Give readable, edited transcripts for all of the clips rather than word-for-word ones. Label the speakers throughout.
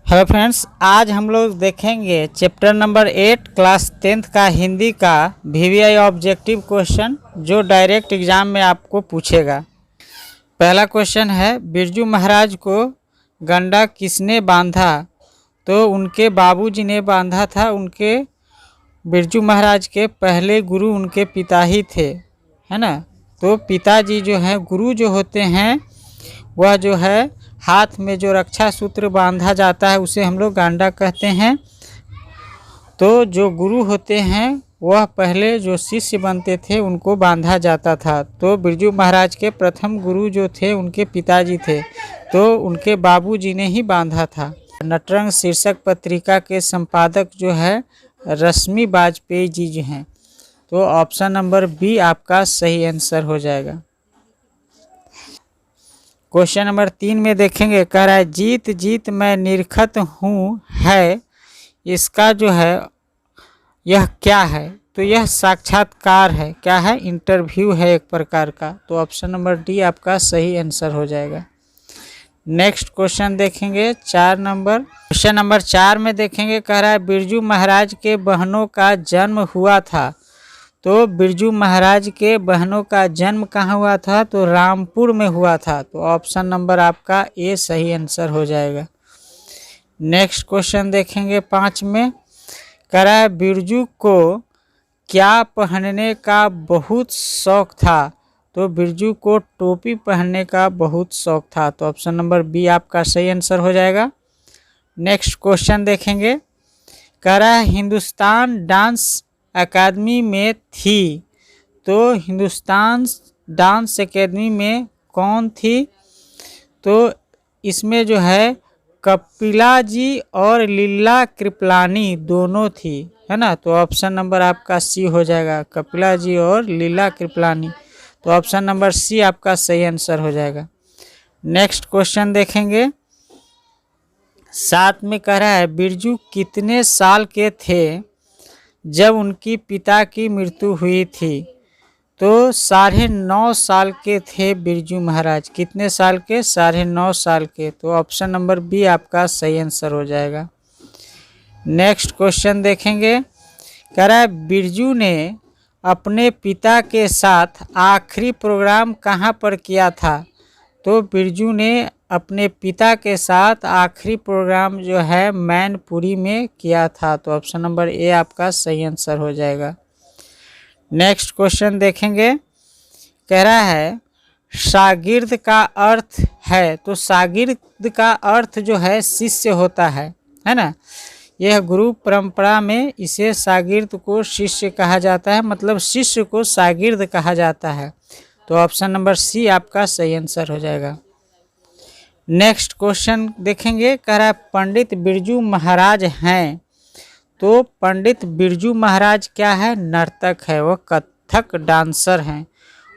Speaker 1: Hello friends, आज हम लोग देखेंगे चैप्टर नंबर 8 क्लास 10th का हिंदी का वीवीआई ऑब्जेक्टिव क्वेश्चन जो डायरेक्ट एग्जाम में आपको पूछेगा। पहला क्वेश्चन है, बिरजू महाराज को गंडा किसने बांधा? तो उनके बाबूजी ने बांधा था। उनके बिरजू महाराज के पहले गुरु उनके पिता ही थे, है ना। तो पिताजी जो हैं, गुरु जो होते हैं, वह जो है हाथ में जो रक्षा सूत्र बांधा जाता है उसे हम लोग गांडा कहते हैं। तो जो गुरु होते हैं वह पहले जो शिष्य बनते थे उनको बांधा जाता था। तो बिरजू महाराज के प्रथम गुरु जो थे उनके पिताजी थे, तो उनके बाबूजी ने ही बांधा था। नटरंग शीर्षक पत्रिका के संपादक जो है रश्मि वाजपेयी जी जो हैं। तो ऑप्शन नंबर बी आपका सही आंसर हो जाएगा। क्वेश्चन नंबर 3 में देखेंगे, कह रहा है जीत जीत मैं निरखत हूँ है, इसका जो है यह क्या है? तो यह साक्षात्कार है। क्या है? इंटरव्यू है एक प्रकार का। तो ऑप्शन नंबर डी आपका सही आंसर हो जाएगा। नेक्स्ट क्वेश्चन देखेंगे 4 नंबर। क्वेश्चन नंबर 4 में देखेंगे, कह रहा है बिरजू महाराज के बहनों का जन्म हुआ था। तो बिरजू महाराज के बहनों का जन्म कहाँ हुआ था? तो रामपुर में हुआ था। तो ऑप्शन नंबर आपका ए सही आंसर हो जाएगा। नेक्स्ट क्वेश्चन देखेंगे 5 में, कह रहा है बिरजू को क्या पहनने का बहुत शौक था? तो बिरजू को टोपी पहनने का बहुत शौक था। तो ऑप्शन नंबर बी आपका सही आंसर हो जाएगा। नेक्स्ट क्वेश्चन देखेंगे, कह रहा है हिंदुस्तान डांस अकादमी में थी। तो हिंदुस्तान डांस अकादमी में कौन थी? तो इसमें जो है कपिला जी और लीला कृपलानी दोनों थी, है ना। तो ऑप्शन नंबर आपका सी हो जाएगा, कपिला जी और लीला कृपलानी। तो ऑप्शन नंबर सी आपका सही आंसर हो जाएगा। नेक्स्ट क्वेश्चन देखेंगे 7 में, कह रहा है बिरजू कितने साल के थे जब उनकी पिता की मृत्यु हुई थी? तो 9.5 साल के थे बिरजू महाराज। कितने साल के? 9.5 साल के। तो ऑप्शन नंबर बी आपका सही आंसर हो जाएगा। नेक्स्ट क्वेश्चन देखेंगे, कह रहा है बिरजू ने अपने पिता के साथ आखिरी प्रोग्राम कहाँ पर किया था? तो बिरजू ने अपने पिता के साथ आखिरी प्रोग्राम जो है मैनपुरी में किया था। तो ऑप्शन नंबर ए आपका सही आंसर हो जाएगा। नेक्स्ट क्वेश्चन देखेंगे, कह रहा है शागिर्द का अर्थ है। तो शागिर्द का अर्थ जो है शिष्य होता है ना। यह गुरु परंपरा में इसे शागिर्द को शिष्य कहा जाता है, मतलब शिष्य को शागिर्द कहा जाता है। तो ऑप्शन नंबर सी आपका सही आंसर हो जाएगा। नेक्स्ट क्वेश्चन देखेंगे, कह रहा है पंडित बिरजू महाराज हैं। तो पंडित बिरजू महाराज क्या है? नर्तक है, वो कथक डांसर हैं,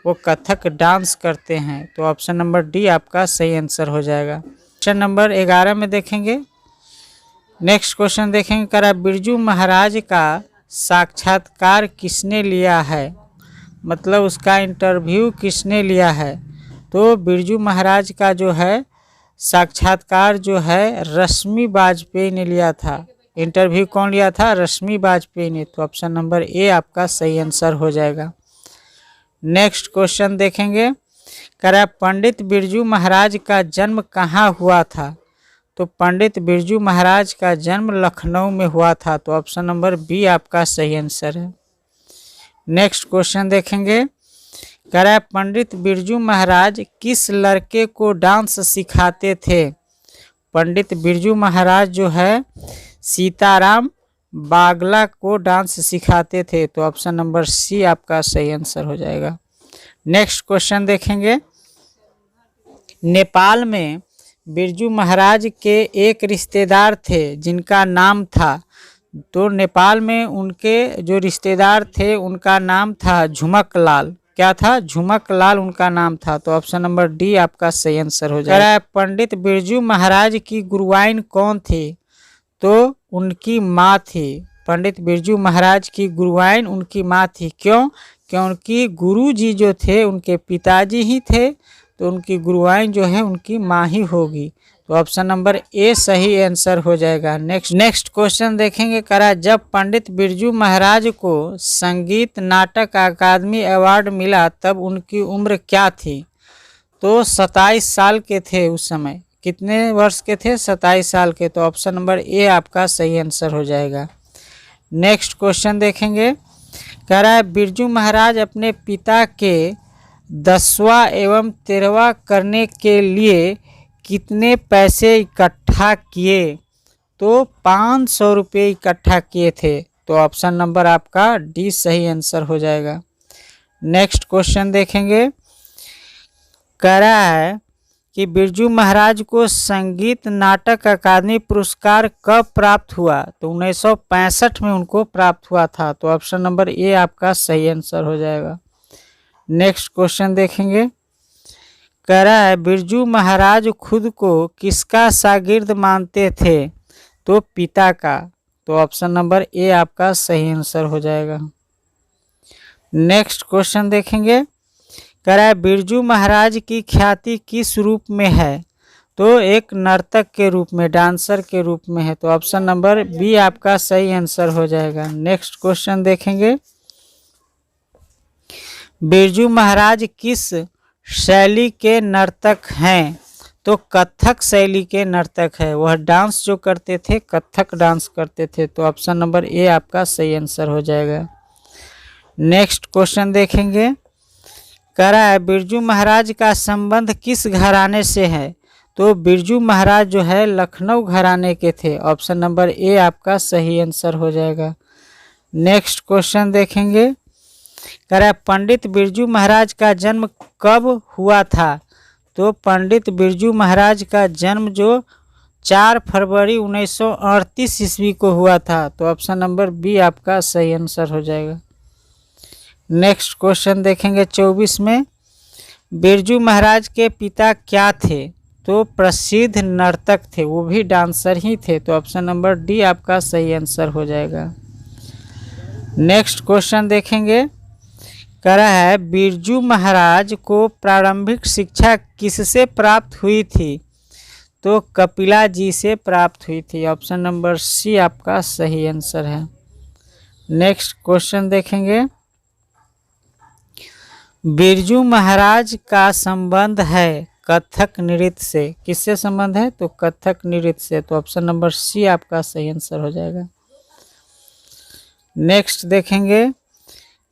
Speaker 1: वो कथक डांस करते हैं। तो ऑप्शन नंबर डी आपका सही आंसर हो जाएगा। क्वेश्चन नंबर 11 में देखेंगे, नेक्स्ट क्वेश्चन देखेंगे, कह रहा है बिरजू महाराज का साक्षात्कार किसने लिया है? मतलब उसका इंटरव्यू किसने लिया है? तो बिरजू महाराज का जो है साक्षात्कार जो है रश्मि वाजपेयी ने लिया था। इंटरव्यू कौन लिया था? रश्मि वाजपेयी ने। तो ऑप्शन नंबर ए आपका सही आंसर हो जाएगा। नेक्स्ट क्वेश्चन देखेंगे, कह रहा है पंडित बिरजू महाराज का जन्म कहाँ हुआ था? तो पंडित बिरजू महाराज का जन्म लखनऊ में हुआ था। तो ऑप्शन नंबर बी आपका सही आंसर है। नेक्स्ट क्वेश्चन देखेंगे, कह रहा है पंडित बिरजू महाराज किस लड़के को डांस सिखाते थे? पंडित बिरजू महाराज जो है सीताराम बागला को डांस सिखाते थे। तो ऑप्शन नंबर सी आपका सही आंसर हो जाएगा। नेक्स्ट क्वेश्चन देखेंगे, नेपाल में बिरजू महाराज के एक रिश्तेदार थे जिनका नाम था। तो नेपाल में उनके जो रिश्तेदार थे उनका नाम था झुमक लाल। क्या था? झुमक लाल उनका नाम था। तो ऑप्शन नंबर डी आपका सही आंसर हो जाएगा। पंडित बिरजू महाराज की गुरुआइन कौन थी? तो उनकी माँ थी। पंडित बिरजू महाराज की गुरुआइन उनकी माँ थी। क्यों? क्योंकि गुरु जी जो थे उनके पिताजी ही थे, तो उनकी गुरुआइन जो है उनकी माँ ही होगी। तो ऑप्शन नंबर ए सही आंसर हो जाएगा। नेक्स्ट क्वेश्चन देखेंगे, करा जब पंडित बिरजू महाराज को संगीत नाटक अकादमी अवार्ड मिला तब उनकी उम्र क्या थी? तो 27 साल के थे उस समय। कितने वर्ष के थे? 27 साल के। तो ऑप्शन नंबर ए आपका सही आंसर हो जाएगा। नेक्स्ट क्वेश्चन देखेंगे, कह रहा है बिरजू महाराज अपने पिता के 10वां एवं 13वां करने के लिए कितने पैसे इकट्ठा किए? तो 500 रुपये इकट्ठा किए थे। तो ऑप्शन नंबर आपका डी सही आंसर हो जाएगा। नेक्स्ट क्वेश्चन देखेंगे, कह रहा है कि बिरजू महाराज को संगीत नाटक अकादमी पुरस्कार कब प्राप्त हुआ? तो 1965 में उनको प्राप्त हुआ था। तो ऑप्शन नंबर ए आपका सही आंसर हो जाएगा। नेक्स्ट क्वेश्चन देखेंगे, कह रहा है बिरजू महाराज खुद को किसका शागिर्द मानते थे? तो पिता का। तो ऑप्शन नंबर ए आपका सही आंसर हो जाएगा। नेक्स्ट क्वेश्चन देखेंगे, कह रहा है बिरजू महाराज की ख्याति किस रूप में है? तो एक नर्तक के रूप में, डांसर के रूप में है। तो ऑप्शन नंबर बी आपका सही आंसर हो जाएगा। नेक्स्ट क्वेश्चन देखेंगे, बिरजू महाराज किस शैली के नर्तक हैं? तो कथक शैली के नर्तक है। वह डांस जो करते थे कथक डांस करते थे। तो ऑप्शन नंबर ए आपका सही आंसर हो जाएगा। नेक्स्ट क्वेश्चन देखेंगे, कह रहा है बिरजू महाराज का संबंध किस घराने से है? तो बिरजू महाराज जो है लखनऊ घराने के थे। ऑप्शन नंबर ए आपका सही आंसर हो जाएगा। नेक्स्ट क्वेश्चन देखेंगे, कह रहा है पंडित बिरजू महाराज का जन्म कब हुआ था? तो पंडित बिरजू महाराज का जन्म जो 4 फरवरी 1938 ईस्वी को हुआ था। तो ऑप्शन नंबर बी आपका सही आंसर हो जाएगा। नेक्स्ट क्वेश्चन देखेंगे 24 में, बिरजू महाराज के पिता क्या थे? तो प्रसिद्ध नर्तक थे, वो भी डांसर ही थे। तो ऑप्शन नंबर डी आपका सही आंसर हो जाएगा। नेक्स्ट क्वेश्चन देखेंगे, कह रहा है बिरजू महाराज को प्रारंभिक शिक्षा किससे प्राप्त हुई थी? तो कपिला जी से प्राप्त हुई थी। ऑप्शन नंबर सी आपका सही आंसर है। नेक्स्ट क्वेश्चन देखेंगे, बिरजू महाराज का संबंध है कथक नृत्य से। किससे संबंध है? तो कथक नृत्य से। तो ऑप्शन नंबर सी आपका सही आंसर हो जाएगा। नेक्स्ट देखेंगे,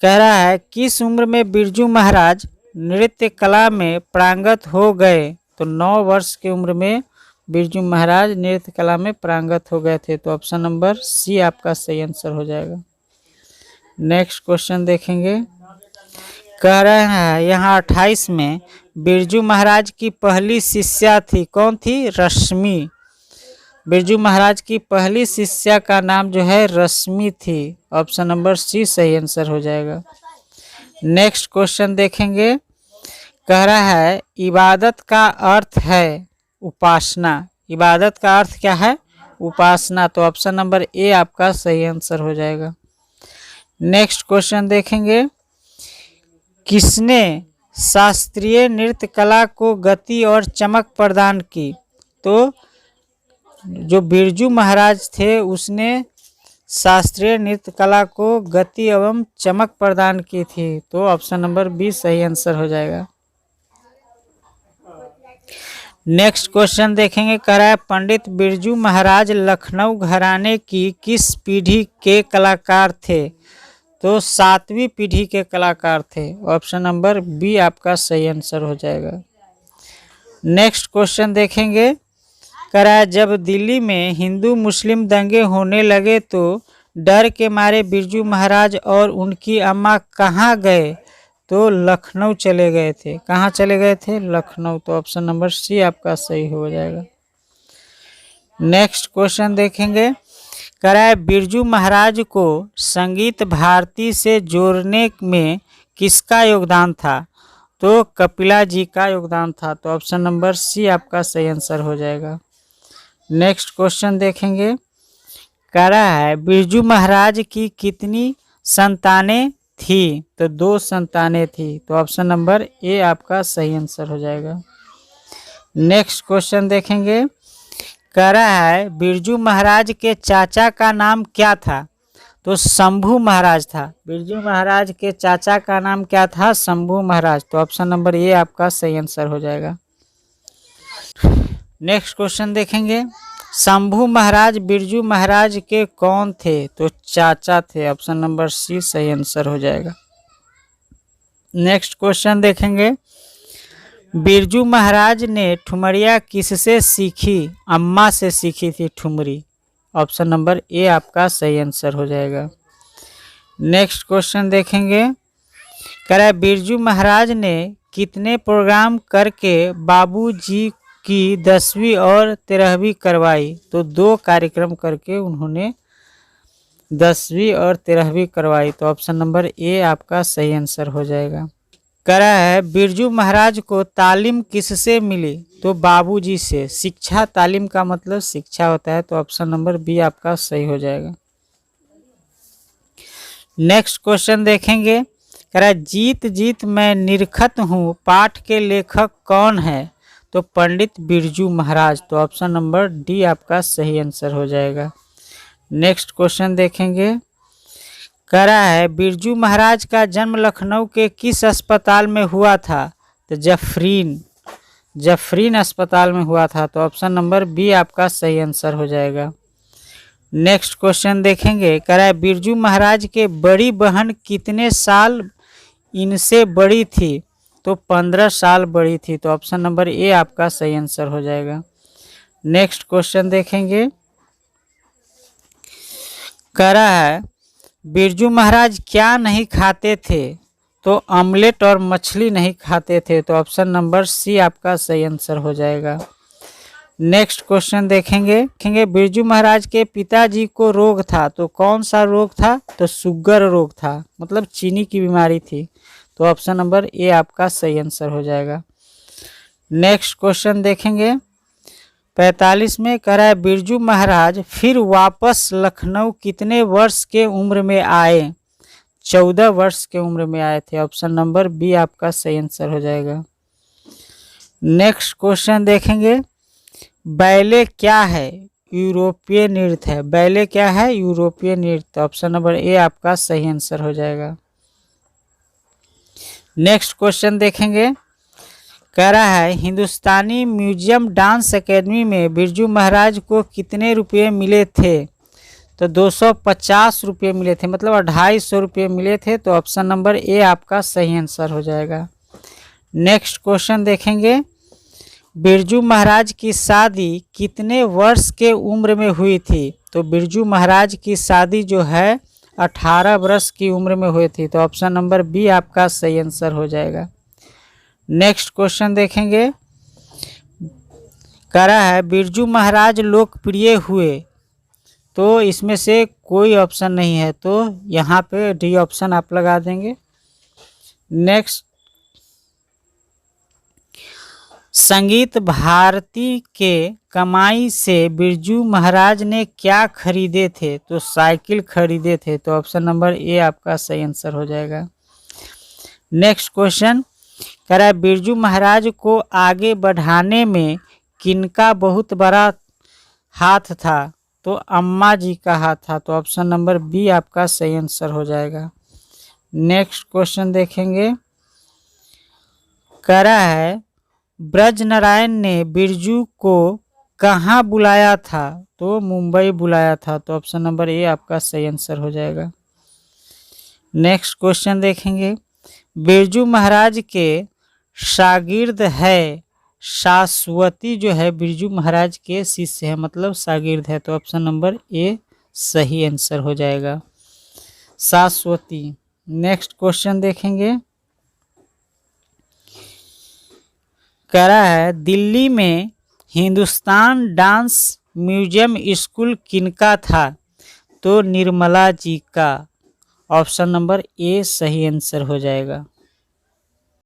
Speaker 1: कह रहा है किस उम्र में बिरजू महाराज नृत्य कला में पारंगत हो गए? तो 9 वर्ष की उम्र में बिरजू महाराज नृत्य कला में पारंगत हो गए थे। तो ऑप्शन नंबर सी आपका सही आंसर हो जाएगा। नेक्स्ट क्वेश्चन देखेंगे, कह रहे हैं यहाँ 28 में बिरजू महाराज की पहली शिष्या थी। कौन थी? रश्मि। बिरजू महाराज की पहली शिष्या का नाम जो है रश्मि थी। ऑप्शन नंबर सी सही आंसर हो जाएगा। नेक्स्ट क्वेश्चन देखेंगे, कह रहा है इबादत का अर्थ है उपासना। इबादत का अर्थ क्या है? उपासना। तो ऑप्शन नंबर ए आपका सही आंसर हो जाएगा। नेक्स्ट क्वेश्चन देखेंगे, किसने शास्त्रीय नृत्य कला को गति और चमक प्रदान की? तो जो बिरजू महाराज थे उसने शास्त्रीय नृत्य कला को गति एवं चमक प्रदान की थी। तो ऑप्शन नंबर बी सही आंसर हो जाएगा। नेक्स्ट क्वेश्चन देखेंगे, कह रहा है पंडित बिरजू महाराज लखनऊ घराने की किस पीढ़ी के कलाकार थे? तो 7वीं पीढ़ी के कलाकार थे। ऑप्शन नंबर बी आपका सही आंसर हो जाएगा। नेक्स्ट क्वेश्चन देखेंगे, कह रहा है जब दिल्ली में हिंदू मुस्लिम दंगे होने लगे तो डर के मारे बिरजू महाराज और उनकी अम्मा कहाँ गए? तो लखनऊ चले गए थे। कहाँ चले गए थे? लखनऊ। तो ऑप्शन नंबर सी आपका सही हो जाएगा। नेक्स्ट क्वेश्चन देखेंगे, कह रहा है बिरजू महाराज को संगीत भारती से जोड़ने में किसका योगदान था? तो कपिला जी का योगदान था। तो ऑप्शन नंबर सी आपका सही आंसर हो जाएगा। नेक्स्ट क्वेश्चन देखेंगे, कह रहा है बिरजू महाराज की कितनी संतानें थी? तो 2 संतानें थी। तो ऑप्शन नंबर ए आपका सही आंसर हो जाएगा। नेक्स्ट क्वेश्चन देखेंगे, कह रहा है बिरजू महाराज के चाचा का नाम क्या था? तो शंभू महाराज था। बिरजू महाराज के चाचा का नाम क्या था? शंभू महाराज। तो ऑप्शन नंबर ए आपका सही आंसर हो जाएगा। नेक्स्ट क्वेश्चन देखेंगे, शंभू महाराज बिरजू महाराज के कौन थे? तो चाचा थे। ऑप्शन नंबर सी सही आंसर हो जाएगा। नेक्स्ट क्वेश्चन देखेंगे, बिरजू महाराज ने ठुमरिया किससे सीखी? अम्मा से सीखी थी ठुमरी। ऑप्शन नंबर ए आपका सही आंसर हो जाएगा। नेक्स्ट क्वेश्चन देखेंगे, कह रहा है बिरजू महाराज ने कितने प्रोग्राम करके बाबूजी की 10वीं और 13वीं करवाई? तो 2 कार्यक्रम करके उन्होंने 10वीं और 13वीं करवाई। तो ऑप्शन नंबर ए आपका सही आंसर हो जाएगा। कह रहा है बिरजू महाराज को तालीम किससे मिली? तो बाबूजी से। शिक्षा, तालीम का मतलब शिक्षा होता है। तो ऑप्शन नंबर बी आपका सही हो जाएगा। नेक्स्ट क्वेश्चन देखेंगे, कह रहा है जीत जीत मैं निरखत हूँ पाठ के लेखक कौन है? तो पंडित बिरजू महाराज। तो ऑप्शन नंबर डी आपका सही आंसर हो जाएगा। नेक्स्ट क्वेश्चन देखेंगे, कह रहा है बिरजू महाराज का जन्म लखनऊ के किस अस्पताल में हुआ था? तो जफरीन अस्पताल में हुआ था। तो ऑप्शन नंबर बी आपका सही आंसर हो जाएगा। नेक्स्ट क्वेश्चन देखेंगे, कह रहा है बिरजू महाराज के बड़ी बहन कितने साल इनसे बड़ी थी? तो 15 साल बड़ी थी। तो ऑप्शन नंबर ए आपका सही आंसर हो जाएगा। नेक्स्ट क्वेश्चन देखेंगे, कह रहा है बिरजू महाराज क्या नहीं खाते थे? तो ऑमलेट और मछली नहीं खाते थे। तो ऑप्शन नंबर सी आपका सही आंसर हो जाएगा। नेक्स्ट क्वेश्चन देखेंगे बिरजू महाराज के पिताजी को रोग था। तो कौन सा रोग था? तो शुगर रोग था, मतलब चीनी की बीमारी थी। तो ऑप्शन नंबर ए आपका सही आंसर हो जाएगा। नेक्स्ट क्वेश्चन देखेंगे 45 में, कह रहा है बिरजू महाराज फिर वापस लखनऊ कितने वर्ष के उम्र में आए? 14 वर्ष के उम्र में आए थे। ऑप्शन नंबर बी आपका सही आंसर हो जाएगा। नेक्स्ट क्वेश्चन देखेंगे, बैले क्या है? यूरोपीय नृत्य है। बैले क्या है? यूरोपीय नृत्य। ऑप्शन नंबर ए आपका सही आंसर हो जाएगा। नेक्स्ट क्वेश्चन देखेंगे, कह रहा है हिंदुस्तानी म्यूजियम डांस एकेडमी में बिरजू महाराज को कितने रुपये मिले थे? तो 250 रुपये मिले थे, मतलब 250 रुपये मिले थे। तो ऑप्शन नंबर ए आपका सही आंसर हो जाएगा। नेक्स्ट क्वेश्चन देखेंगे, बिरजू महाराज की शादी कितने वर्ष के उम्र में हुई थी? तो बिरजू महाराज की शादी जो है 18 वर्ष की उम्र में हुई थी। तो ऑप्शन नंबर बी आपका सही आंसर हो जाएगा। नेक्स्ट क्वेश्चन देखेंगे, कह रहा है बिरजू महाराज लोकप्रिय हुए। तो इसमें से कोई ऑप्शन नहीं है, तो यहाँ पे डी ऑप्शन आप लगा देंगे। नेक्स्ट, संगीत भारती के कमाई से बिरजू महाराज ने क्या खरीदे थे? तो साइकिल खरीदे थे। तो ऑप्शन नंबर ए आपका सही आंसर हो जाएगा। नेक्स्ट क्वेश्चन, कह रहा है बिरजू महाराज को आगे बढ़ाने में किनका बहुत बड़ा हाथ था? तो अम्मा जी का हाथ था। तो ऑप्शन नंबर बी आपका सही आंसर हो जाएगा। नेक्स्ट क्वेश्चन देखेंगे, कह रहा है ब्रज नारायण ने बिरजू को कहाँ बुलाया था? तो मुंबई बुलाया था। तो ऑप्शन नंबर ए आपका सही आंसर हो जाएगा। नेक्स्ट क्वेश्चन देखेंगे, बिरजू महाराज के शागिर्द है शाश्वती जो है बिरजू महाराज के शिष्य है, मतलब शागिर्द है। तो ऑप्शन नंबर ए सही आंसर हो जाएगा, शाश्वती। नेक्स्ट क्वेश्चन देखेंगे, कह रहा है दिल्ली में हिंदुस्तान डांस म्यूजियम स्कूल किनका था? तो निर्मला जी का। ऑप्शन नंबर ए सही आंसर हो जाएगा।